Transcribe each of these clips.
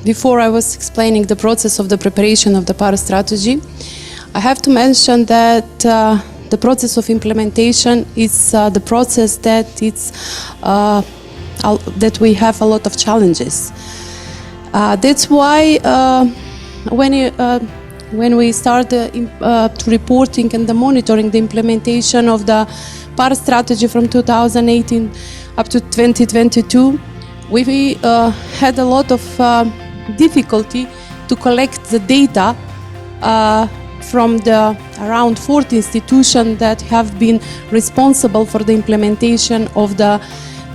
Before I was explaining the process of the preparation of the PAR strategy, I have to mention that the process of implementation is the process that that we have a lot of challenges. That's why when we start reporting and the monitoring the implementation of the PAR strategy from 2018 up to 2022, we had a lot of difficulty to collect the data from the around 40 institutions that have been responsible for the implementation of the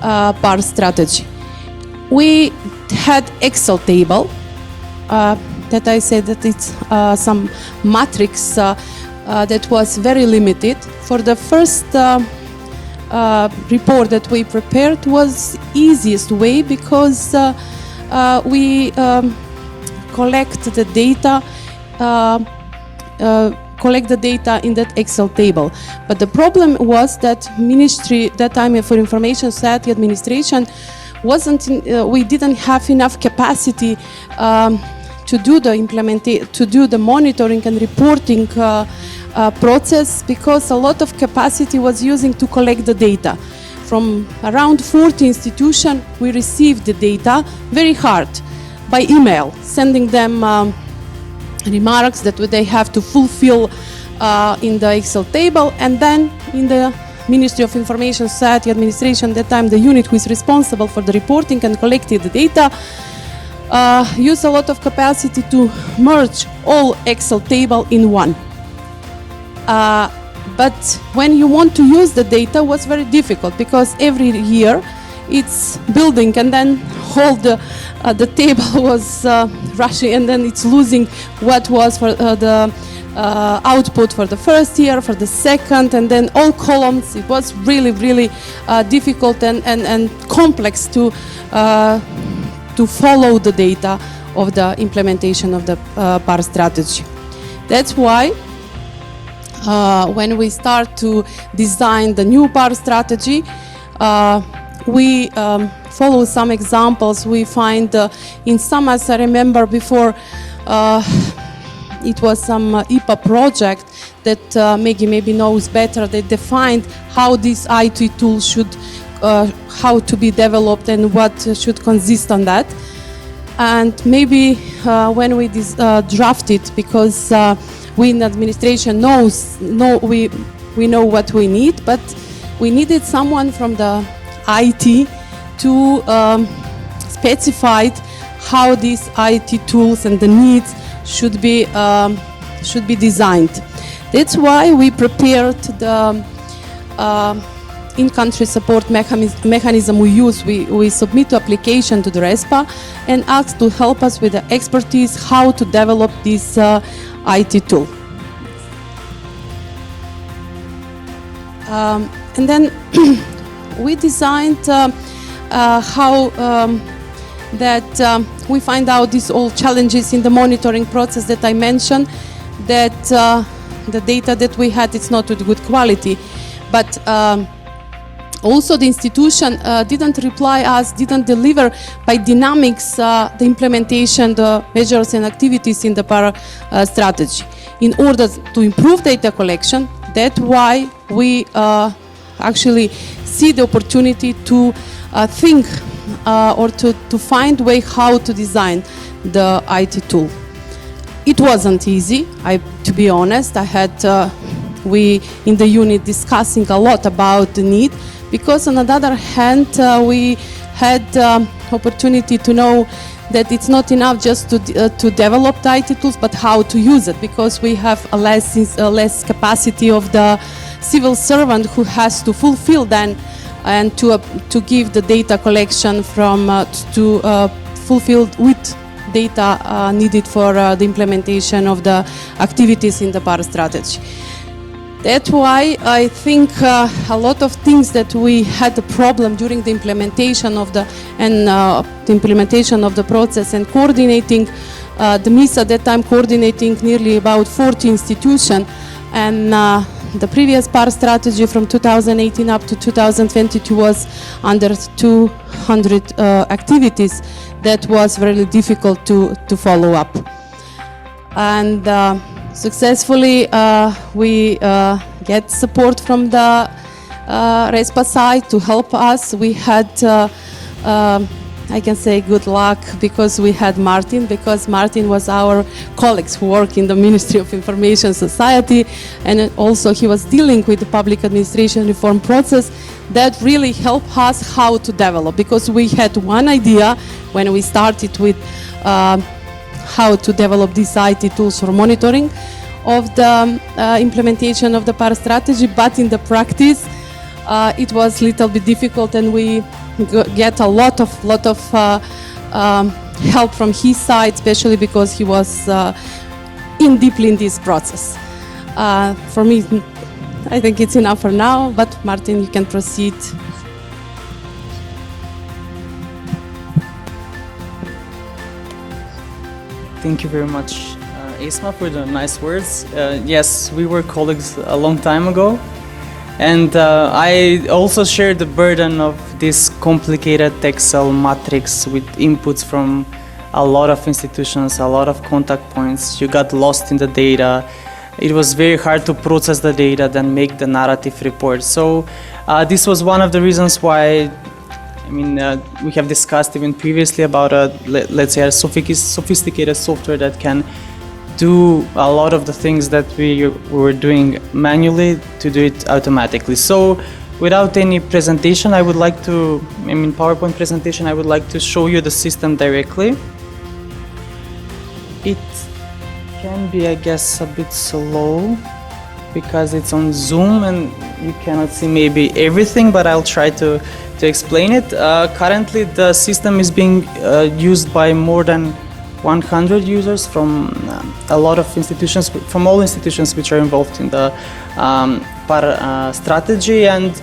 PAR strategy. We had Excel table that I said that it's some matrix that was very limited. For the first report that we prepared was easiest way because we collect the data in that Excel table. But the problem was that Ministry that time for Information Society Administration we didn't have enough capacity to do the monitoring and reporting process, because a lot of capacity was using to collect the data. From around 40 institutions, we received the data very hard by email, sending them remarks that they have to fulfill in the Excel table, and then in the Ministry of Information Society Administration, at that time the unit who is responsible for the reporting and collecting the data, use a lot of capacity to merge all Excel table in one. But when you want to use the data, it was very difficult, because every year it's building, and then all the table was rushing, and then it's losing what was for the output for the first year, for the second, and then all columns. It was really, really difficult and complex to follow the data of the implementation of the PAR strategy. That's why when we start to design the new PAR strategy, we follow some examples. We find in some, as I remember before, it was some IPA project that Maggie maybe knows better. They defined how this IT tool should, how to be developed and what should consist on that. And maybe when we draft it, because we in administration we know what we need, but we needed someone from the IT to specify how these IT tools and the needs should be designed. That's why we prepared the in-country support mechanism we use. We submit the application to the RESPA and ask to help us with the expertise how to develop this IT tool. And then we designed how that we find out these all challenges in the monitoring process that I mentioned, that the data that we had, it's not with good quality. But also the institution didn't reply us, didn't deliver by dynamics the implementation, the measures and activities in the PAR strategy. In order to improve data collection, that's why we actually see the opportunity to think or to find a way how to design the IT tool. It wasn't easy, to be honest. I had we in the unit discussing a lot about the need, because on the other hand we had opportunity to know that it's not enough just to develop the IT tools, but how to use it, because we have a less capacity of the civil servant who has to fulfill then and to give the data collection from to fulfill with data needed for the implementation of the activities in the PAR strategy. That's why I think a lot of things that we had a problem during the implementation of the implementation of the process and coordinating the MIS at that time coordinating nearly about 40 institutions, and the previous PAR strategy from 2018 up to 2022 was under 200 activities. that was really difficult to follow up. And successfully we get support from the RESPA side to help us. We had I can say good luck because we had Martin, because Martin was our colleagues who work in the Ministry of Information Society, and also he was dealing with the public administration reform process that really helped us how to develop, because we had one idea when we started with how to develop these IT tools for monitoring of the implementation of the PAR strategy, but in the practice it was a little bit difficult, and we get a lot of help from his side, especially because he was in deeply in this process. For me, I think it's enough for now, but Martin, you can proceed. Thank you very much, Esma, for the nice words. Yes, we were colleagues a long time ago. And I also share the burden of this complicated Excel matrix with inputs from a lot of institutions, a lot of contact points. You got lost in the data. It was very hard to process the data, then make the narrative report. So this was one of the reasons why, I mean, we have discussed even previously about let's say a sophisticated software that can do a lot of the things that we were doing manually to do it automatically. So without any presentation, I would like to, I mean, PowerPoint presentation, I would like to show you the system directly. It can be, I guess, a bit slow because it's on Zoom and you cannot see maybe everything, but I'll try to explain it. Currently, the system is being used by more than 100 users from a lot of institutions, from all institutions which are involved in the PAR strategy, and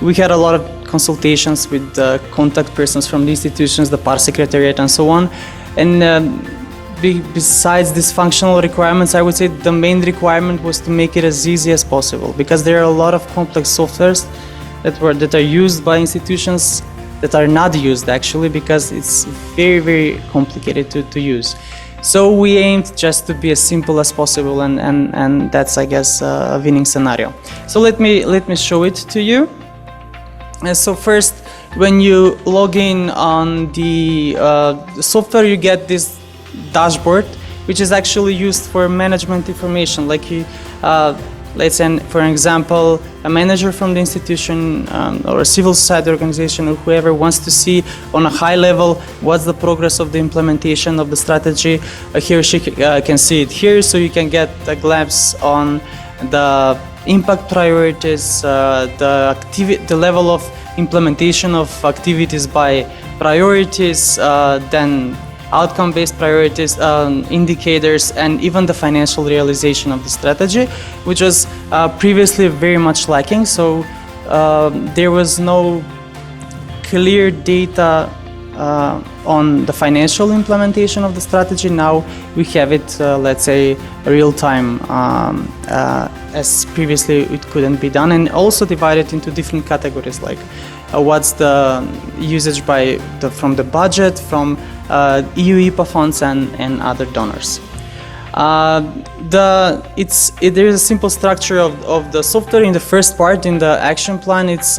we had a lot of consultations with the contact persons from the institutions, the PAR secretariat and so on. And besides these functional requirements, I would say the main requirement was to make it as easy as possible, because there are a lot of complex softwares that are used by institutions that are not used actually, because it's very, very complicated to use. So we aimed just to be as simple as possible, and that's, I guess, a winning scenario. So let me show it to you. So first, when you log in on the software, you get this dashboard, which is actually used for management information. Like let's say, for example, a manager from the institution or a civil society organization or whoever wants to see on a high level what's the progress of the implementation of the strategy, he or she can see it here, so you can get a glimpse on the impact priorities, the level of implementation of activities by priorities, then outcome-based priorities, indicators, and even the financial realization of the strategy, which was previously very much lacking. So there was no clear data on the financial implementation of the strategy. Now we have it, let's say, real-time, as previously it couldn't be done, and also divided into different categories, like what's the usage from the budget, from EU IPA funds and other donors. There is a simple structure of the software. In the first part, in the action plan, it's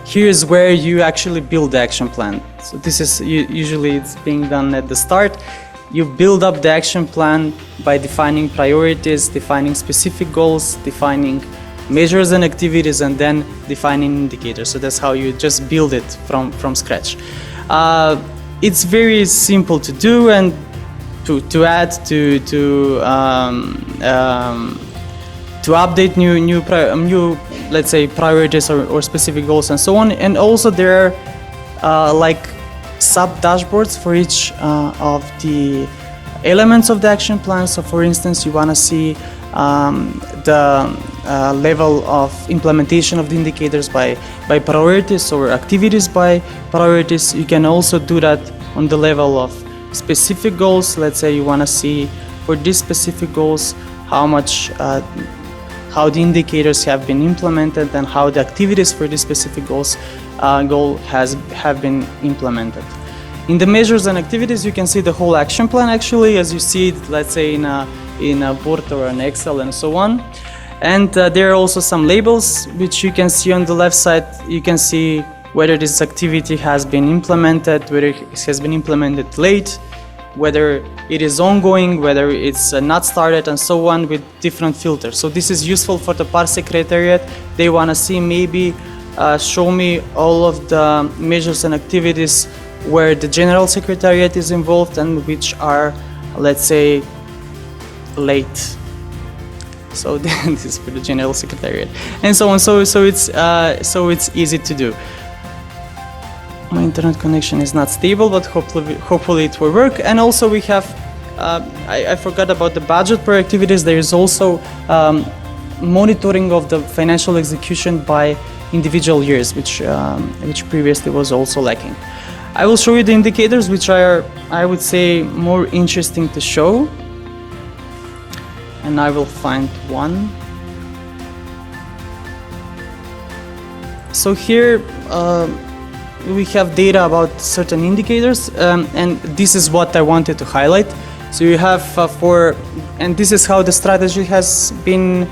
here is where you actually build the action plan. So this is usually it's being done at the start. You build up the action plan by defining priorities, defining specific goals, defining measures and activities, and then defining indicators. So that's how you just build it from scratch. It's very simple to do and to add, to update new let's say priorities or specific goals and so on. And also there are like sub dashboards for each of the elements of the action plan. So for instance, you want to see the level of implementation of the indicators by priorities or activities by priorities. You can also do that on the level of specific goals. Let's say you want to see for these specific goals how how the indicators have been implemented and how the activities for this specific goal have been implemented. In the measures and activities, you can see the whole action plan actually, as you see it, let's say in a board or an Excel and so on. And there are also some labels which you can see on the left side. You can see whether this activity has been implemented, whether it has been implemented late, whether it is ongoing, whether it's not started, and so on, with different filters. So this is useful for the PAR Secretariat. They want to see, maybe show me all of the measures and activities where the General Secretariat is involved and which are, let's say, late. So this is for the General Secretariat, and so on. So it's easy to do. My internet connection is not stable, but hopefully it will work. And also we have, I forgot about the budget per activities. There is also monitoring of the financial execution by individual years, which previously was also lacking. I will show you the indicators, which are, I would say, more interesting to show. And I will find one. So here we have data about certain indicators, and this is what I wanted to highlight. So you have and this is how the strategy has been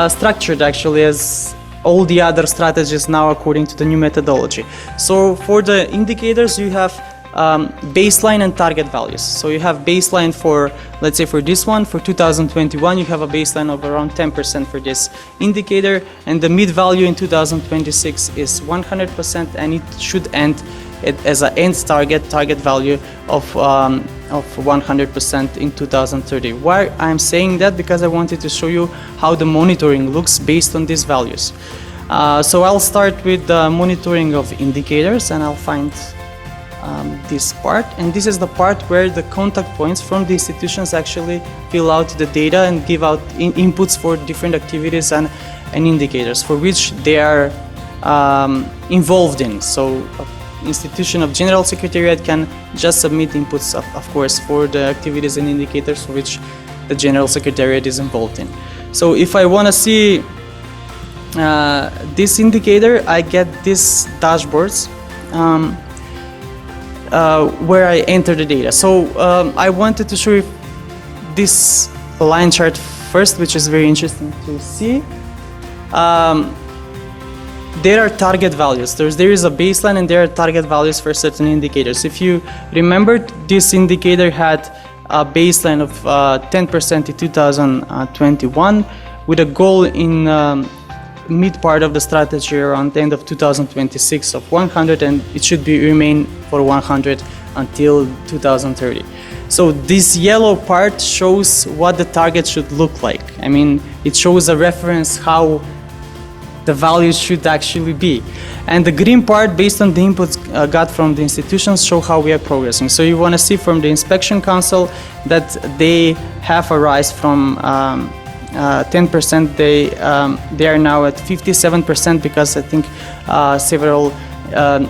structured actually, as all the other strategies now according to the new methodology. So for the indicators, you have baseline and target values. So you have baseline for, let's say for this one, for 2021, you have a baseline of around 10% for this indicator, and the mid value in 2026 is 100%, and it should end as an end target value of 100% in 2030. Why I'm saying that? Because I wanted to show you how the monitoring looks based on these values. So I'll start with the monitoring of indicators, and I'll find this part, and this is the part where the contact points from the institutions actually fill out the data and give out inputs for different activities and indicators for which they are involved in. So institution of General Secretariat can just submit inputs, of course, for the activities and indicators for which the General Secretariat is involved in. So if I want to see this indicator, I get these dashboards where I enter the data. So I wanted to show you this line chart first, which is very interesting to see. There are target values. There is a baseline and there are target values for certain indicators. If you remember, this indicator had a baseline of 10% in 2021 with a goal in mid part of the strategy around the end of 2026 of 100, and it should remain for 100 until 2030. So this yellow part shows what the target should look like. I mean, it shows a reference how the values should actually be. And the green part, based on the inputs got from the institutions, show how we are progressing. So you want to see from the Inspection Council that they have a rise from 10%, they are now at 57%, because I think several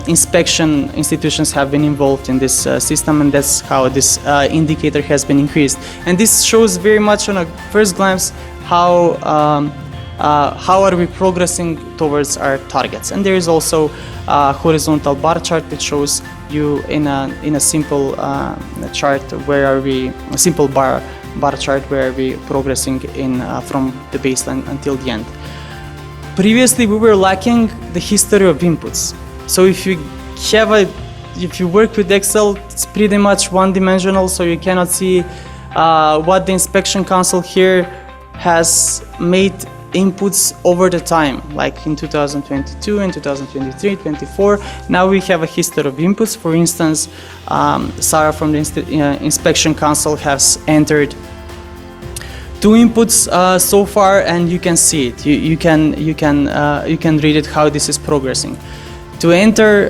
inspection institutions have been involved in this system, and that's how this indicator has been increased. And this shows very much on a first glance how are we progressing towards our targets. And there is also a horizontal bar chart which shows you in a simple chart where are we, a simple bar chart where we progressing in from the baseline until the end. Previously we were lacking the history of inputs. So if you work with Excel, it's pretty much one-dimensional, so you cannot see what the Inspection Council here has made inputs over the time, like in 2022 and 2023, 24. Now we have a history of inputs. For instance, Sarah from the Inspection Council has entered 2 inputs so far, and you can see it. You can read it how this is progressing. To enter,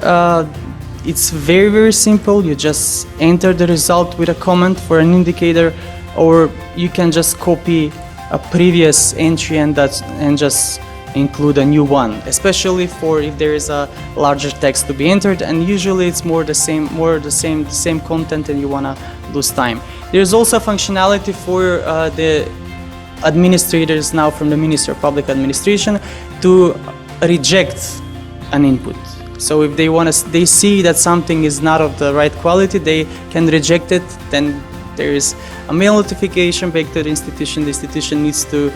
it's very, very simple. You just enter the result with a comment for an indicator, or you can just copy a previous entry and just include a new one, especially for if there is a larger text to be entered, and usually it's more the same content and you want to lose time. There's also functionality for the administrators now from the Ministry of Public Administration to reject an input. So if they see that something is not of the right quality, they can reject it. Then there is a mail notification back to the institution. The institution needs to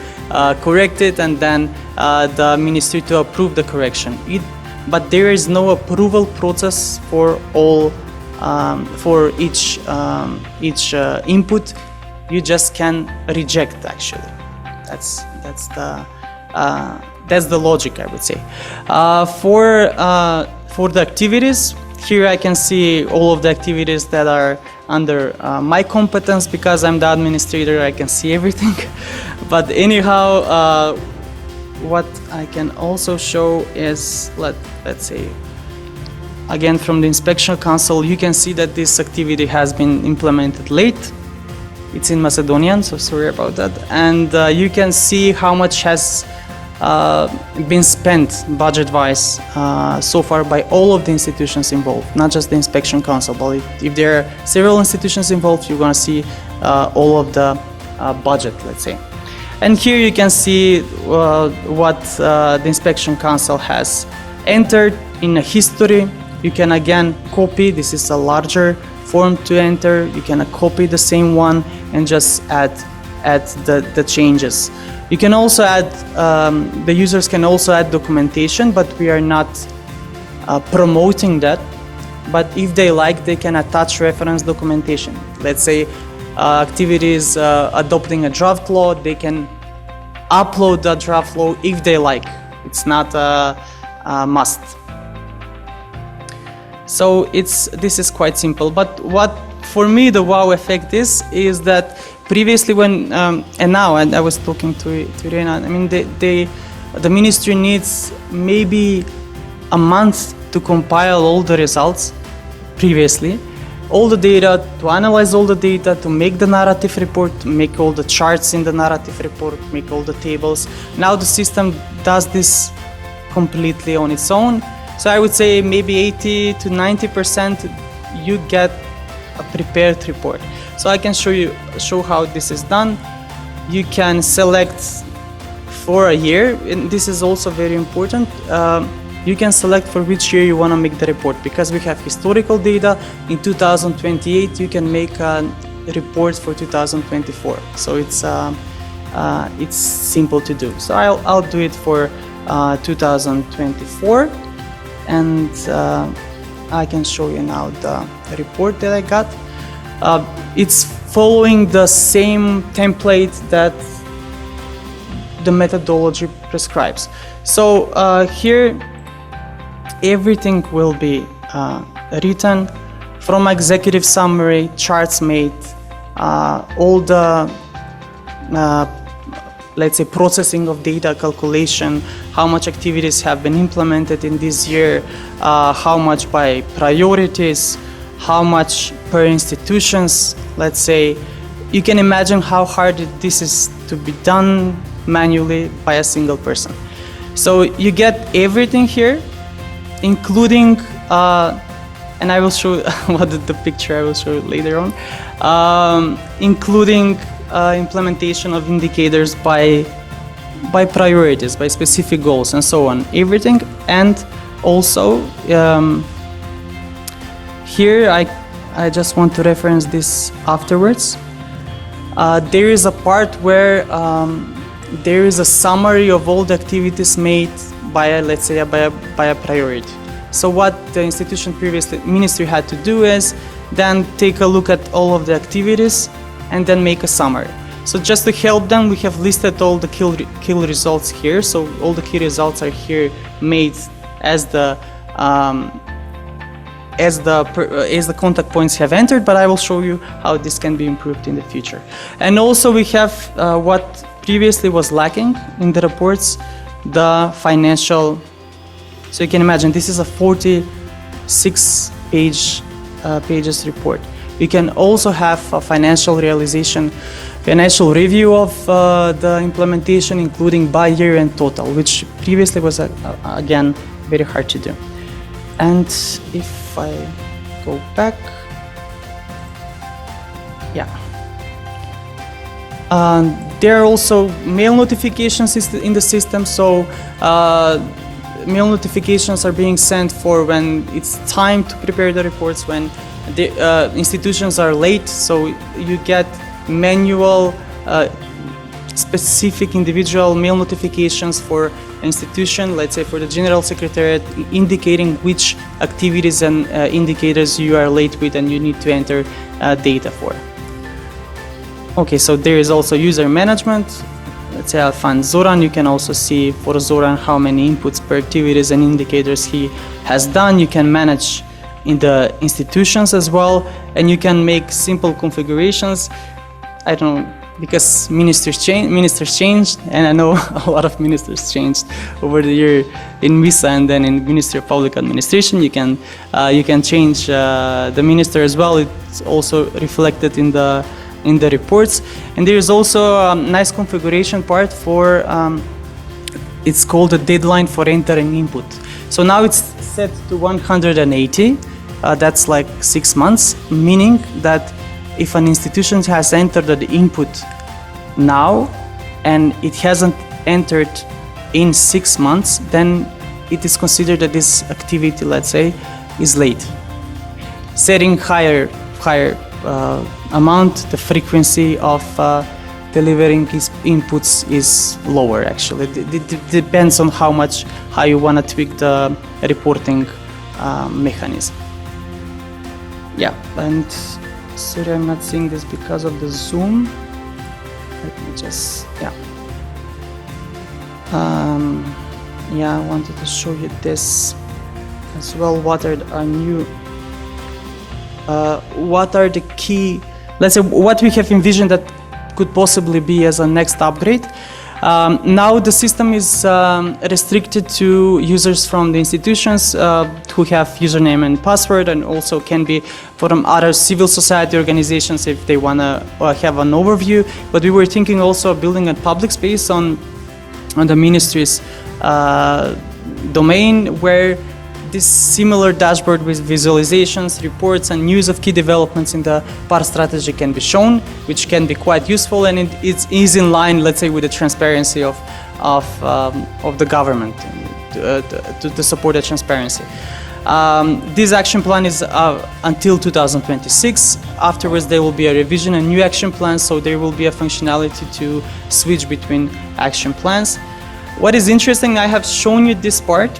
correct it, and then the ministry to approve the correction. But there is no approval process for all for each input. You just can reject. Actually, that's the logic, I would say. For the activities, here I can see all of the activities that are under my competence. Because I'm the administrator, I can see everything. But anyhow, what I can also show is, let's say, again from the inspection console, you can see that this activity has been implemented late. It's in Macedonian, so sorry about that. And you can see how much has been spent budget-wise so far by all of the institutions involved, not just the inspection council, but if there are several institutions involved, you're going to see all of the budget, let's say. And here you can see what the inspection council has entered in a history. You can again copy. This is a larger form to enter. You can copy the same one and just add the changes. You can also add, the users can also add documentation, but we are not promoting that. But if they like, they can attach reference documentation. Let's say activities adopting a draft law, they can upload the draft law if they like. It's not a must. So this is quite simple. But what for me the wow effect is that previously when and now, and I was talking to Irena, I mean the ministry needs maybe a month to compile all the results previously, all the data, to analyze all the data, to make the narrative report, to make all the charts in the narrative report, make all the tables. Now the system does this completely on its own. So I would say maybe 80 to 90% you get a prepared report. So I can show how this is done. You can select for a year, and this is also very important. You can select for which year you want to make the report, because we have historical data. In 2028, you can make a report for 2024. So it's simple to do. So I'll do it for 2024, and I can show you now the report that I got. It's following the same template that the methodology prescribes. So here everything will be written, from executive summary, charts made, all the let's say processing of data, calculation, how much activities have been implemented in this year, how much by priorities, how much per institutions. Let's say you can imagine how hard this is to be done manually by a single person. So you get everything here, including and I will show what the picture I will show later on, including implementation of indicators by priorities, by specific goals, and so on, everything. And also here I just want to reference this afterwards. There is a part where there is a summary of all the activities made by let's say by a priority. So what the institution previously, ministry, had to do is then take a look at all of the activities and then make a summary. So just to help them, we have listed all the key results here. So all the key results are here made as the contact points have entered, but I will show you how this can be improved in the future. And also we have what previously was lacking in the reports, the financial. So you can imagine this is a 46 pages report. You can also have a financial review of the implementation, including by year and total, which previously was again very hard to do. And if I go back, there are also mail notifications in the system, so mail notifications are being sent for when it's time to prepare the reports, when the institutions are late, so you get manual specific individual mail notifications for institution, let's say for the General Secretariat, indicating which activities and indicators you are late with and you need to enter data for. Okay, so there is also user management. Let's say I'll find Zoran. You can also see for Zoran how many inputs per activities and indicators he has done. You can manage in the institutions as well, and you can make simple configurations. I don't know, because ministers changed, and I know a lot of ministers changed over the year in MISA and then in Ministry of Public Administration. You can change the minister as well. It's also reflected in the reports, and there is also a nice configuration part for it's called the deadline for entering input. So now it's set to 180. That's like 6 months, meaning that if an institution has entered the input now and it hasn't entered in 6 months, then it is considered that this activity, let's say, is late. Setting higher amount, the frequency of delivering his inputs is lower. Actually, it depends on how you want to tweak the reporting mechanism. Yeah, and sorry, I'm not seeing this because of the zoom. Let me just, yeah, I wanted to show you this as well. What are our new, what are the key, let's say, what we have envisioned that could possibly be as a next upgrade. Now the system is restricted to users from the institutions who have username and password, and also can be from other civil society organizations if they want to have an overview. But we were thinking also of building a public space on the ministry's domain, where this similar dashboard with visualizations, reports, and news of key developments in the PAR strategy can be shown, which can be quite useful, and it is in line, let's say, with the transparency of the government to support the transparency. This action plan is until 2026. Afterwards, there will be a revision, a new action plan, so there will be a functionality to switch between action plans. What is interesting, I have shown you this part.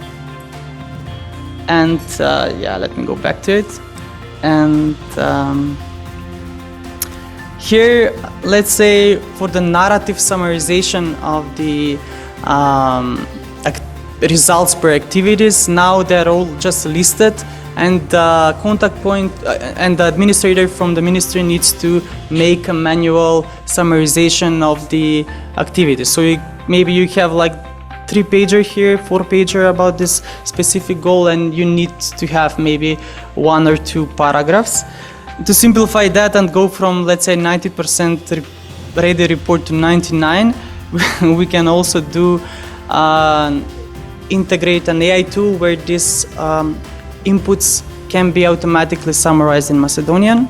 And let me go back to it. And here, let's say, for the narrative summarization of the results per activities, now they're all just listed, and the contact point and the administrator from the ministry needs to make a manual summarization of the activities. So maybe you have like 3-pager here, 4-pager about this specific goal, and you need to have maybe 1 or 2 paragraphs. To simplify that and go from, let's say, 90% ready report to 99, we can also do integrate an AI tool where these inputs can be automatically summarized in Macedonian,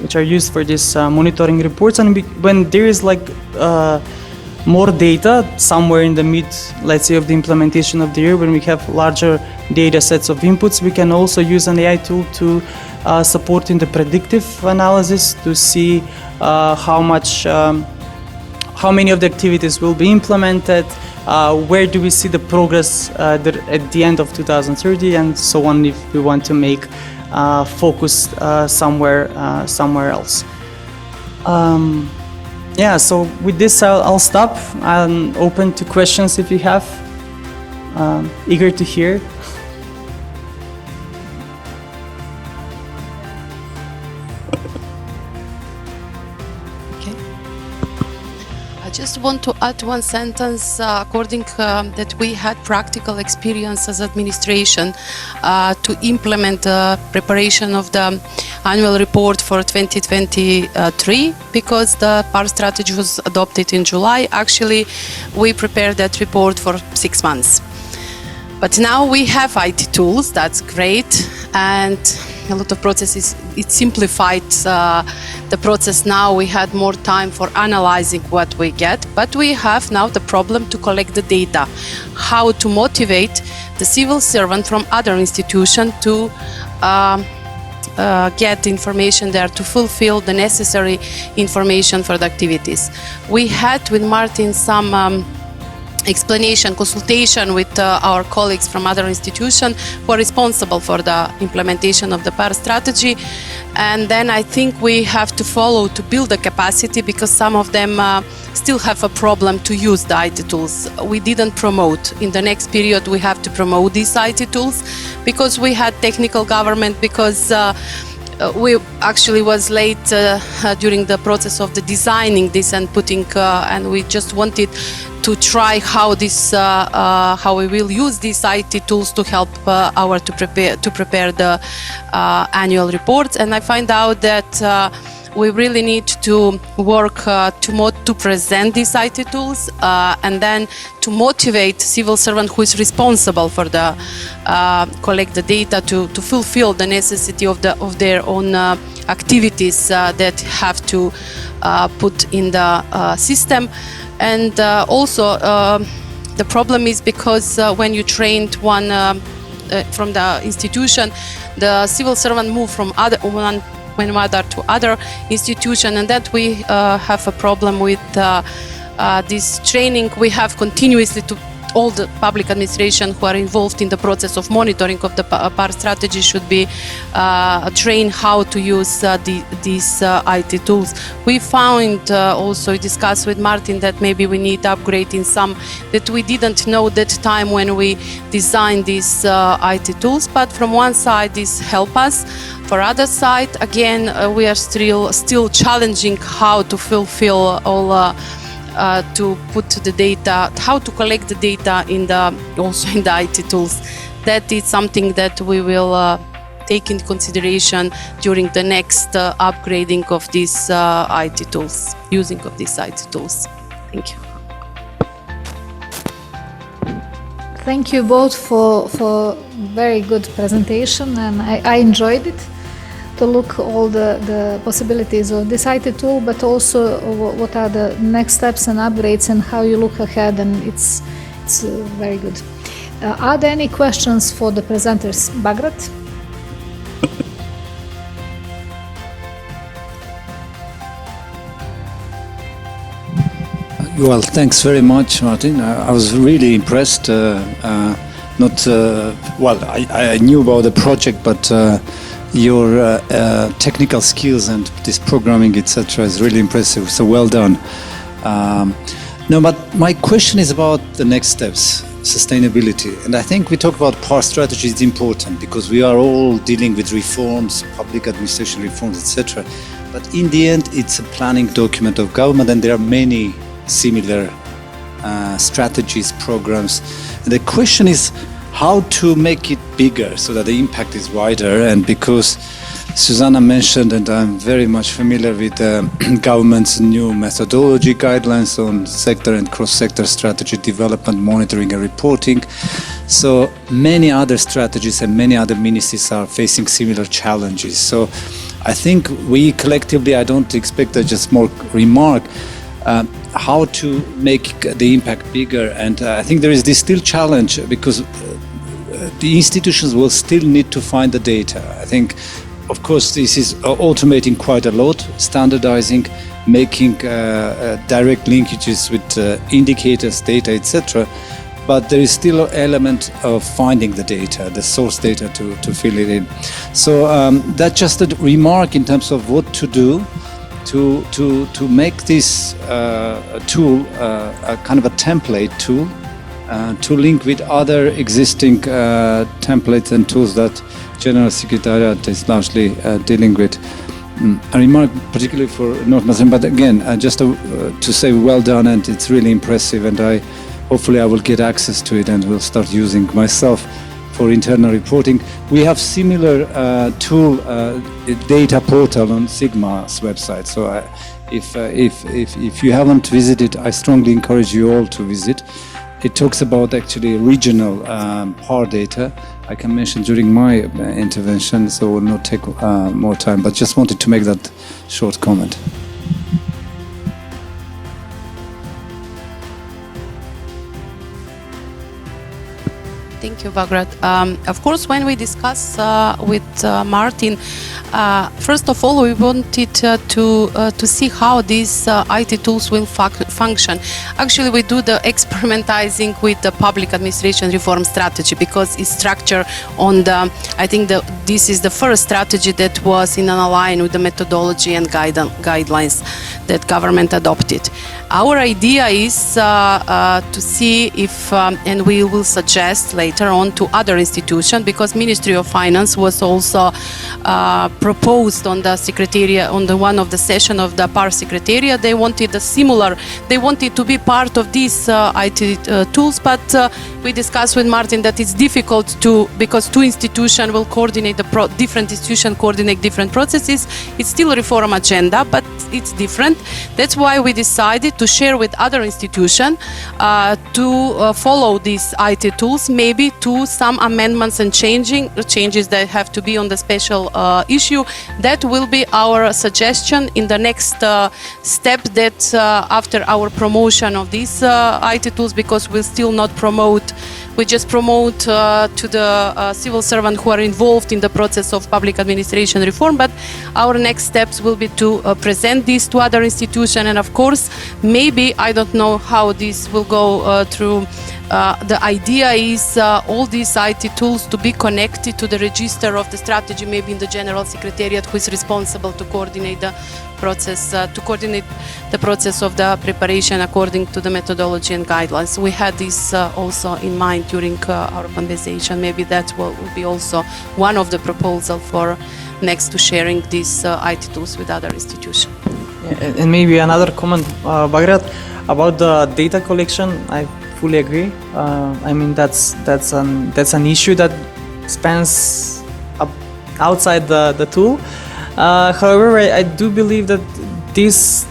which are used for these monitoring reports. And when there is like more data somewhere in the mid, let's say, of the implementation of the year, when we have larger data sets of inputs, we can also use an AI tool to support in the predictive analysis to see how many of the activities will be implemented, where do we see the progress at the end of 2030, and so on, if we want to make focus somewhere else. So with this, I'll stop. I'm open to questions if you have. Eager to hear. Okay. I just want to add one sentence. According that we had practical experience as administration to implement the preparation of the annual report for 2023, because the PAR strategy was adopted in July. Actually, we prepared that report for 6 months. But now we have IT tools, that's great, and a lot of processes. It simplified the process. Now we had more time for analyzing what we get, but we have now the problem to collect the data. How to motivate the civil servant from other institutions to get information there, to fulfill the necessary information for the activities. We had with Martin some explanation, consultation with our colleagues from other institutions who are responsible for the implementation of the PAR strategy. And then I think we have to follow to build the capacity, because some of them still have a problem to use the IT tools. We didn't promote. In the next period we have to promote these IT tools, because we had technical government, because we actually was late during the process of the designing this and putting, and we just wanted to try how we will use these IT tools to help to prepare the annual reports. And I find out that we really need to work to present these IT tools and then to motivate civil servant who is responsible for the collect the data to fulfill the necessity of their own activities that have to put in the system. And also the problem is because when you trained one from the institution, the civil servant move from one to other institution, and that we have a problem with this training. We have continuously to all the public administration who are involved in the process of monitoring of the PAR strategy should be trained how to use these IT tools. We found also discussed with Martin that maybe we need upgrading some that we didn't know that time when we designed these IT tools. But from one side, this help us. For other side, again, we are still challenging how to fulfill all. To put the data, how to collect the data also in the IT tools. That is something that we will take into consideration during the next upgrading of these IT tools, using of these IT tools. Thank you. Thank you both for very good presentation, and I enjoyed it. To look all the possibilities of this IT tool, but also what are the next steps and upgrades and how you look ahead, and it's very good. Are there any questions for the presenters? Bagrat? Well, thanks very much, Martin. I was really impressed. I knew about the project, but your technical skills and this programming, etc., is really impressive. So well done. No, but my question is about the next steps, sustainability. And I think we talk about PAR strategy is important because we are all dealing with reforms, public administration reforms, etc. But in the end, it's a planning document of government, and there are many similar strategies, programs. And the question is, how to make it bigger so that the impact is wider. And because Susanna mentioned, and I'm very much familiar with the government's new methodology guidelines on sector and cross-sector strategy development, monitoring and reporting. So many other strategies and many other ministries are facing similar challenges. So I think we collectively, I don't expect just more remark, how to make the impact bigger. And I think there is this still challenge because the institutions will still need to find the data. I think, of course, this is automating quite a lot, standardizing, making direct linkages with indicators, data, etc. But there is still an element of finding the data, the source data to fill it in. So that's just a remark in terms of what to do to make this tool a kind of a template tool to link with other existing templates and tools that General Secretariat is largely dealing with. A remark particularly for North Macedonia, but again, just to say well done, and it's really impressive, and hopefully I will get access to it and will start using myself for internal reporting. We have similar tool, data portal on Sigma's website. So if you haven't visited, I strongly encourage you all to visit. it talks about actually regional power data. I can mention during my intervention, so will not take more time, but just wanted to make that short comment. Thank you, Bagrat. Of course, when we discuss with Martin, first of all, we wanted to see how these IT tools will function. Actually, we do the experimentizing with the public administration reform strategy because it's structured on the, I think this is the first strategy that was in line with the methodology and guidelines that government adopted. Our idea is to see if, and we will suggest later on to other institutions, because Ministry of Finance was also proposed on the Secretariat, on the one of the session of the PAR Secretariat. They wanted a similar, they wanted to be part of these IT tools, but we discussed with Martin that it's difficult to, because two institutions will coordinate different institutions coordinate different processes. It's still a reform agenda, but it's different. That's why we decided to share with other institutions to follow these IT tools, maybe to some amendments and changes that have to be on the special issue. That will be our suggestion in the next step, that after our promotion of these IT tools, because we'll still not promote, we just promote to the civil servant who are involved in the process of public administration reform, but our next steps will be to present this to other institutions, and of course, maybe, I don't know how this will go through. The idea is all these IT tools to be connected to the register of the strategy, maybe in the General Secretariat, who is responsible to coordinate the process, of the preparation according to the methodology and guidelines. We had this also in mind during our conversation. Maybe that will be also one of the proposals for next to sharing these IT tools with other institutions. Yeah, and maybe another comment, Bagrat, about the data collection. I fully agree. I mean, that's an issue that spans outside the tool. However, I do believe that this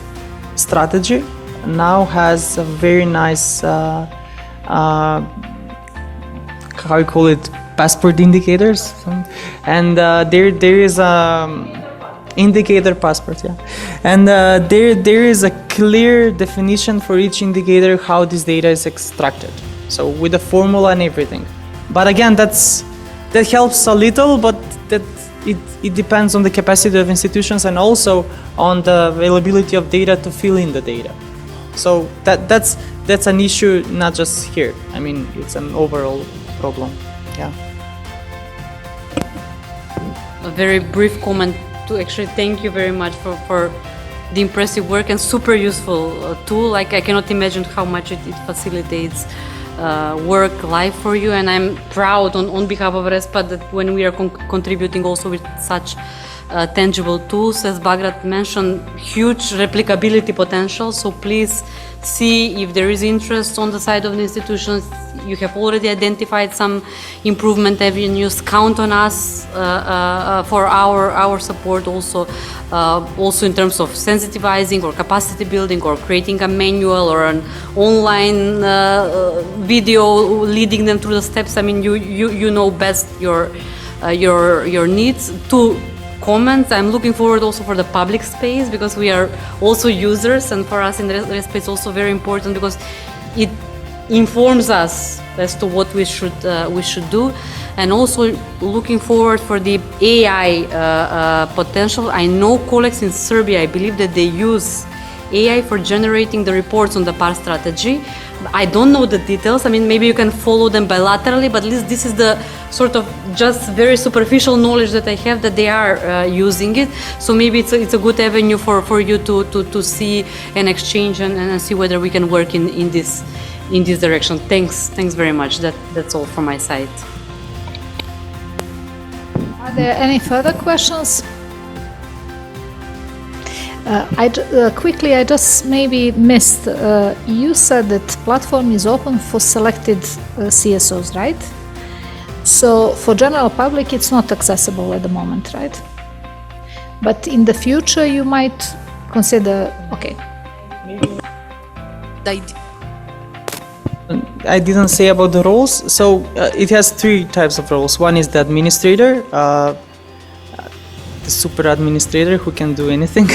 strategy now has a very nice, how you call it, passport indicators, and there is indicator passport, yeah, and there is a clear definition for each indicator how this data is extracted, so with a formula and everything. But again, that helps a little, but that it depends on the capacity of institutions and also on the availability of data to fill in the data. So that's an issue, not just here. I mean, it's an overall problem. Yeah. A very brief comment to actually thank you very much for the impressive work and super useful tool. Like, I cannot imagine how much it facilitates work life for you, and I'm proud on behalf of RESPA that when we are contributing also with such tangible tools, as Bagrat mentioned, huge replicability potential. So please see if there is interest on the side of the institutions. You have already identified some improvement avenues. Count on us for our support also in terms of sensitizing or capacity building or creating a manual or an online video leading them through the steps. I mean, you know best your needs. To comments, I'm looking forward also for the public space, because we are also users, and for us in the RESPA it's also very important because it informs us as to what we should do. And also looking forward for the AI potential. I know colleagues in Serbia, I believe that they use AI for generating the reports on the PAR strategy. I don't know the details. I mean, maybe you can follow them bilaterally, but at least this is the sort of just very superficial knowledge that I have, that they are using it. So maybe it's a good avenue for you to see and exchange and see whether we can work in this direction. Thanks very much. That's all from my side. Are there any further questions? Quickly, I just maybe missed. You said that platform is open for selected CSOs, right? So for general public, it's not accessible at the moment, right? But in the future, you might consider. Okay. I didn't say about the roles. So it has three types of roles. One is the administrator, the super administrator who can do anything.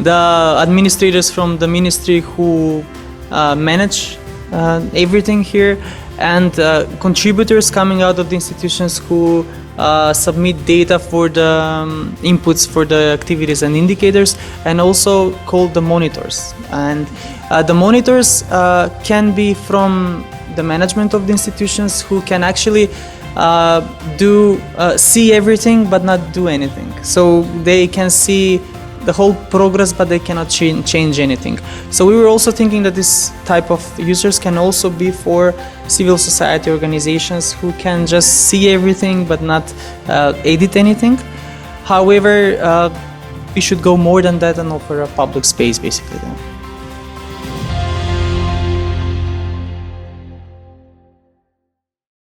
The administrators from the ministry who manage everything here, and contributors coming out of the institutions who submit data for the inputs for the activities and indicators, and also called the monitors. And the monitors can be from the management of the institutions, who can actually see everything but not do anything. So they can see the whole progress, but they cannot change anything. So we were also thinking that this type of users can also be for civil society organizations who can just see everything but not edit anything. However, we should go more than that and offer a public space, basically.